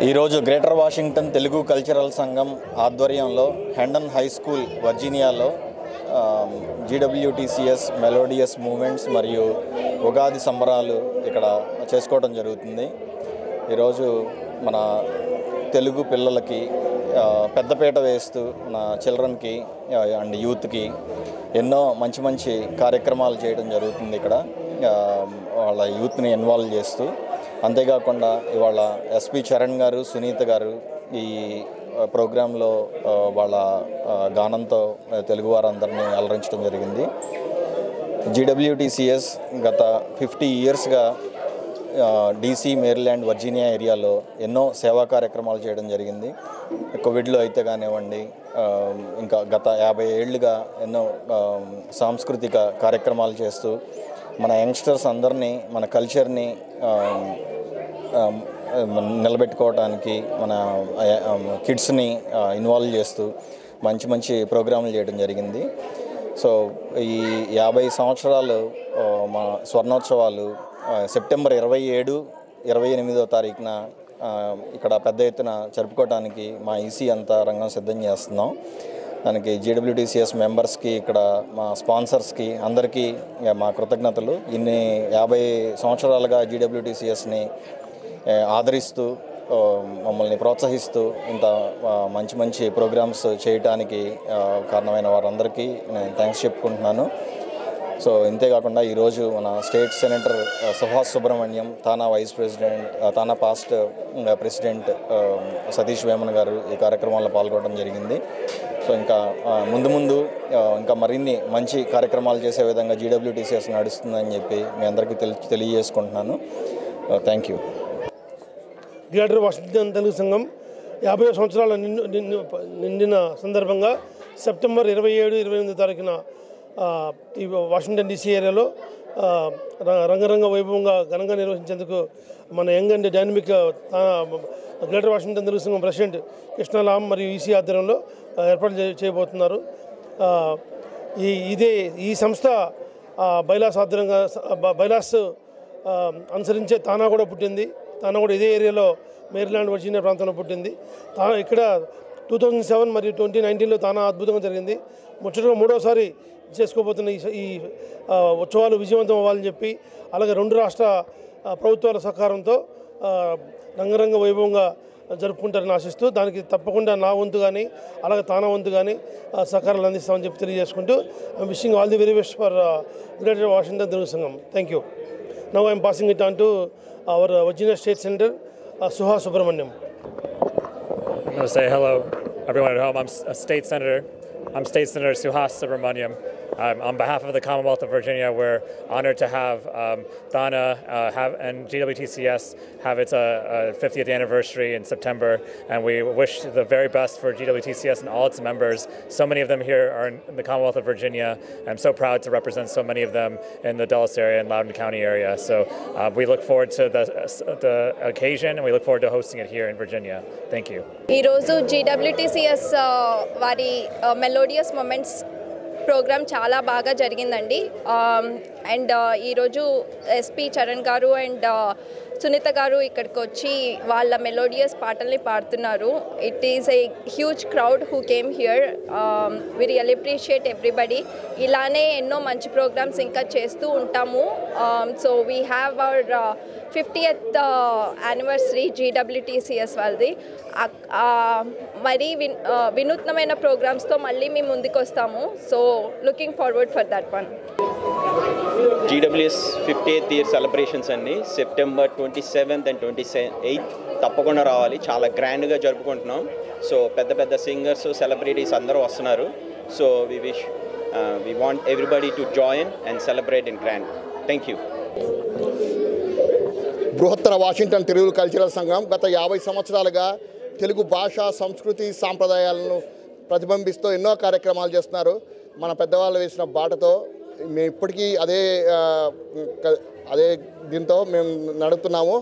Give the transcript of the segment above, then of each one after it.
ఈరోజు greater Washington Telugu cultural సంఘం ఆధ్వర్యంలో హెండన్ హై స్కూల్ వర్జీనియాలో GWTCS మెలోడియస్ మూమెంట్స్ మరియు ఉగాది సంబరాలు ఇక్కడ చేసుకోవడం జరుగుతుంది. ఈరోజు మన తెలుగు పిల్లలకి పెద్దపీట వేస్తూ మన చిల్డ్రన్కి అండ్ యూత్కి ఎన్నో మంచి మంచి కార్యక్రమాలు చేయడం జరుగుతుంది. ఇక్కడ వాళ్ళ యూత్ని ఇన్వాల్వ్ చేస్తూ, అంతేకాకుండా ఇవాళ ఎస్పి చరణ్ గారు, సునీత గారు ఈ ప్రోగ్రాంలో వాళ్ళ గానంతో తెలుగు వారందరినీ అలరించడం జరిగింది. GWTCS గత 50 ఇయర్స్గా DC, మేరీల్యాండ్, వర్జీనియా ఏరియాలో ఎన్నో సేవా కార్యక్రమాలు చేయడం జరిగింది. కోవిడ్లో అయితే కానివ్వండి, ఇంకా గత 50 ఏళ్ళుగా ఎన్నో సాంస్కృతిక కార్యక్రమాలు చేస్తూ మన యంగ్స్టర్స్ అందరినీ, మన కల్చర్ని నిలబెట్టుకోవడానికి మన కిడ్స్ని ఇన్వాల్వ్ చేస్తూ మంచి మంచి ప్రోగ్రాములు చేయడం జరిగింది. సో ఈ 50 సంవత్సరాలు మా స్వర్ణోత్సవాలు సెప్టెంబర్ 27, 28వ తారీఖున ఇక్కడ పెద్ద ఎత్తున జరుపుకోవడానికి మా ఈసీ అంతా రంగం సిద్ధం చేస్తున్నాం. దానికి GWTCS మెంబర్స్కి, ఇక్కడ మా స్పాన్సర్స్కి అందరికీ మా కృతజ్ఞతలు. ఇన్ని 50 సంవత్సరాలుగా GWTCSని ఆదరిస్తూ మమ్మల్ని ప్రోత్సహిస్తూ ఇంత మంచి మంచి ప్రోగ్రామ్స్ చేయటానికి కారణమైన వారందరికీ నేను థ్యాంక్స్ చెప్పుకుంటున్నాను. సో ఇంతేకాకుండా ఈరోజు మన స్టేట్ సెనేటర్ సుహాస్ సుబ్రహ్మణ్యం, తానా వైస్ ప్రెసిడెంట్, తానా పాస్ట్ ప్రెసిడెంట్ సతీష్ వేమన్ గారు ఈ కార్యక్రమాల్లో పాల్గొనడం జరిగింది. సో ఇంకా ముందు ఇంకా మరిన్ని మంచి కార్యక్రమాలు చేసే విధంగా GWTCS నడుస్తుందని చెప్పి మీ అందరికీ తెలియజేసుకుంటున్నాను. Thank you. Greater Washington Telugu సంఘం 50 సంవత్సరాల నిండిన సందర్భంగా సెప్టెంబర్ 27, 28వ తారీఖున ఈ వాషింగ్టన్ DC ఏరియాలో రంగరంగ వైభవంగా ఘనంగా నిర్వహించేందుకు మన young and dynamic greater Washington Telugu సంఘం ప్రెసిడెంట్ కృష్ణలాం మరియు ఈసీ ఆధ్వర్యంలో ఏర్పాటు చేయబోతున్నారు. ఈ సంస్థ బైలాస్ ఆధ్వర్యంగా బైలాస్ అనుసరించే తానా కూడా పుట్టింది. తానా కూడా ఇదే ఏరియాలో మేరీల్యాండ్, వర్జీనియా ప్రాంతంలో పుట్టింది. ఇక్కడ 2007 మరియు 2019లో తానా అద్భుతంగా జరిగింది. ముచ్చటగా 3వసారి చేసుకోబోతున్న ఈ ఉత్సవాలు విజయవంతం అవ్వాలని చెప్పి, అలాగే 2 రాష్ట్ర ప్రభుత్వాల సహకారంతో రంగరంగ వైభవంగా జరుపుకుంటారని ఆశిస్తూ, దానికి తప్పకుండా నా వంతు కానీ అలాగే తానా వంతు కానీ సహకారాలు అందిస్తామని చెప్పి తెలియజేసుకుంటూ, I'm wishing all the very best for Greater Washington Telugu సంఘం. Thank you. Now I'm passing it on to our Virginia State Senator Suhas Subramaniam. I'm going to say hello, everyone at home. I'm State Senator Suhas Subramaniam. On behalf of the Commonwealth of Virginia, we're honored to have Dana and GWTCS have its 50th anniversary in September, and we wish the very best for GWTCS and all its members. So many of them here are in the Commonwealth of Virginia. I'm so proud to represent so many of them in the Dulles area and Loudoun County area. So we look forward to the occasion, and we look forward to hosting it here in Virginia. Thank you. ఈరోజు GWTCS వారి melodious moments programme చాలా బాగా జరిగిందండి. And ఈరోజు SP Charan గారు and Sunitha గారు ఇక్కడికి వచ్చి వాళ్ళ మెలోడియస్ పాటల్ని పాడుతున్నారు. It is a huge crowd who came here. We really appreciate everybody. ఇలానే ఎన్నో మంచి ప్రోగ్రామ్స్ ఇంకా చేస్తూ ఉంటాము. So we have our 50th anniversary GWTCS వాళ్ళది. మరీ వినూత్నమైన ప్రోగ్రామ్స్తో మళ్ళీ మేము ముందుకు వస్తాము. So looking forward for that one. GWS 50th year celebrations అండి. సెప్టెంబర్ 27th and 28th తప్పకుండా రావాలి. చాలా గ్రాండ్గా జరుపుకుంటున్నాం. సో పెద్ద సింగర్స్, సెలబ్రిటీస్ అందరూ వస్తున్నారు. So we want everybody to join and celebrate in grand. Thank you. బృహత్తర వాషింగ్టన్ తెలుగు కల్చరల్ సంఘం గత 50 సంవత్సరాలుగా తెలుగు భాష, సంస్కృతి, సాంప్రదాయాలను ప్రతిబింబిస్తూ ఎన్నో కార్యక్రమాలు చేస్తున్నారు. మన పెద్దవాళ్ళు వేసిన బాటతో మేము ఇప్పటికీ అదే దీంతో మేము నడుపుతున్నాము.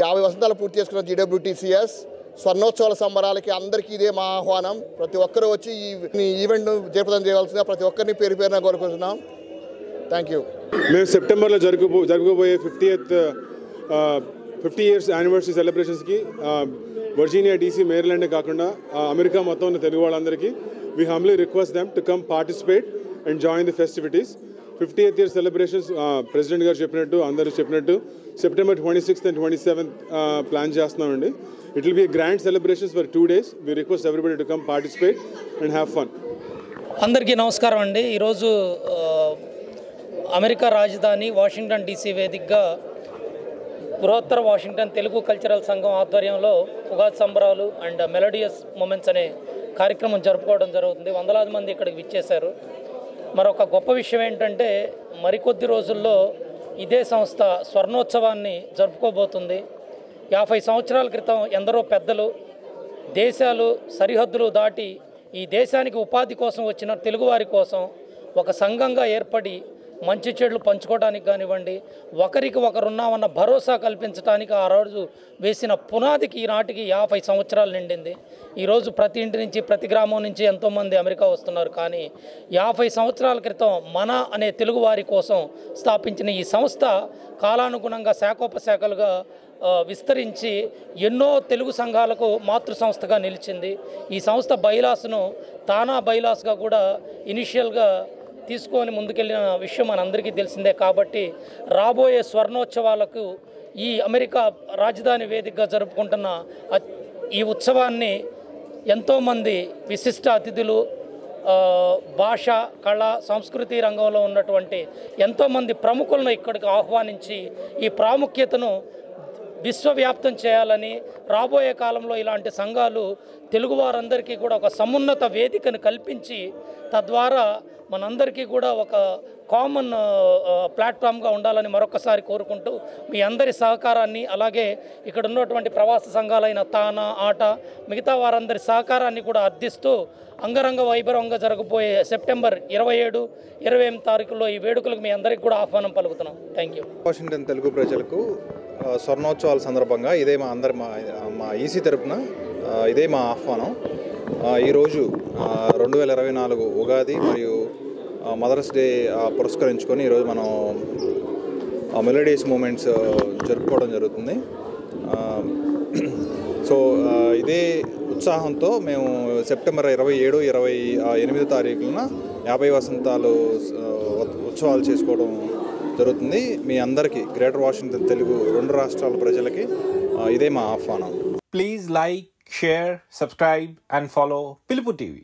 50 వసంతాలు పూర్తి చేసుకున్న GWTCS స్వర్ణోత్సవాల సంబరాలకి అందరికీ ఇదే మా ఆహ్వానం. ప్రతి ఒక్కరూ వచ్చి ఈ ఈవెంట్ను జయప్రదం చేయవలసిందిగా ప్రతి ఒక్కరిని పేరున కోరుకుంటున్నాం. Thank you. మేము సెప్టెంబర్లో జరగబోయే 50th 50 years యానివర్సరీ సెలబ్రేషన్స్కి వర్జీనియా డీసీ మేరీల్యాండ్ కాకుండా అమెరికా మొత్తం ఉన్న తెలుగు వాళ్ళందరికీ we humbly request them to come participate and join the festivities. 50th year celebrations president గారు చెప్పినట్టు అందరూ చెప్పినట్టు September 26th and 27th plan చేస్తున్నామండి. It will be grand celebrations for 2 days. We request everybody to come participate and have fun. అందరికీ నమస్కారం అండి. ఈరోజు America రాజధాని వాషింగ్టన్ డీసీ వేదికగా బృహత్తర వాషింగ్టన్ తెలుగు కల్చరల్ సంఘం ఆధ్వర్యంలో ఉగాది సంబరాలు అండ్ మెలోడియస్ మూమెంట్స్ అనే కార్యక్రమం జరుపుకోవడం జరుగుతుంది. వందలాది మంది ఇక్కడికి విచ్చేశారు. మరొక గొప్ప విషయం ఏంటంటే మరికొద్ది రోజుల్లో ఇదే సంస్థ స్వర్ణోత్సవాన్ని జరుపుకోబోతుంది. 50 సంవత్సరాల క్రితం ఎందరో పెద్దలు దేశాలు సరిహద్దులు దాటి ఈ దేశానికి ఉపాధి కోసం వచ్చిన తెలుగువారి కోసం ఒక సంఘంగా ఏర్పడి మంచి చెడులు పంచుకోవడానికి కానివ్వండి, ఒకరికి ఒకరున్నామన్న భరోసా కల్పించడానికి ఆ రోజు వేసిన పునాదికి ఈనాటికి 50 సంవత్సరాలు నిండింది. ఈరోజు ప్రతి ఇంటి నుంచి ప్రతి గ్రామం నుంచి ఎంతోమంది అమెరికా వస్తున్నారు. కానీ 50 సంవత్సరాల క్రితం మన అనే తెలుగువారి కోసం స్థాపించిన ఈ సంస్థ కాలానుగుణంగా శాఖోపశాఖలుగా విస్తరించి ఎన్నో తెలుగు సంఘాలకు మాతృ సంస్థగా నిలిచింది. ఈ సంస్థ బైలాస్ను తానా బైలాస్గా కూడా ఇనిషియల్గా తీసుకొని ముందుకెళ్ళిన విషయం మనందరికీ తెలిసిందే. కాబట్టి రాబోయే స్వర్ణోత్సవాలకు ఈ అమెరికా రాజధాని వేదికగా జరుపుకుంటున్న ఈ ఉత్సవాన్ని ఎంతోమంది విశిష్ట అతిథులు, భాష, కళ, సంస్కృతి రంగంలో ఉన్నటువంటి ఎంతోమంది ప్రముఖులను ఇక్కడికి ఆహ్వానించి ఈ ప్రాముఖ్యతను విశ్వవ్యాప్తం చేయాలని, రాబోయే కాలంలో ఇలాంటి సంఘాలు తెలుగువారందరికీ కూడా ఒక సమున్నత వేదికను కల్పించి తద్వారా మనందరికీ కూడా ఒక కామన్ ప్లాట్ఫామ్గా ఉండాలని మరొకసారి కోరుకుంటూ మీ అందరి సహకారాన్ని, అలాగే ఇక్కడ ఉన్నటువంటి ప్రవాస సంఘాలైన తానా, ఆట, మిగతా వారందరి సహకారాన్ని కూడా అర్థిస్తూ అంగరంగ వైభవంగా జరగబోయే సెప్టెంబర్ 27, 28 తారీఖుల్లో ఈ వేడుకలకు మీ అందరికీ కూడా ఆహ్వానం పలుకుతున్నాం. Thank you. వాషింగ్టన్ తెలుగు ప్రజలకు స్వర్ణోత్సవాల సందర్భంగా ఇదే మా ఈసీ తరపున ఇదే మా ఆహ్వానం. ఈరోజు 2024 ఉగాది మరియు మదర్స్ డే పురస్కరించుకొని ఈరోజు మనం మెలోడియస్ మూమెంట్స్ జరుపుకోవడం జరుగుతుంది. సో ఇదే ఉత్సాహంతో మేము సెప్టెంబర్ 27, 28 తారీఖున 50 వసంతాలు ఉత్సవాలు చేసుకోవడం జరుగుతుంది. మీ అందరికీ గ్రేటర్ వాషింగ్టన్ తెలుగు 2 రాష్ట్రాల ప్రజలకి ఇదే మా ఆహ్వానం. Please like, share, subscribe and follow పిలుపు టీవీ.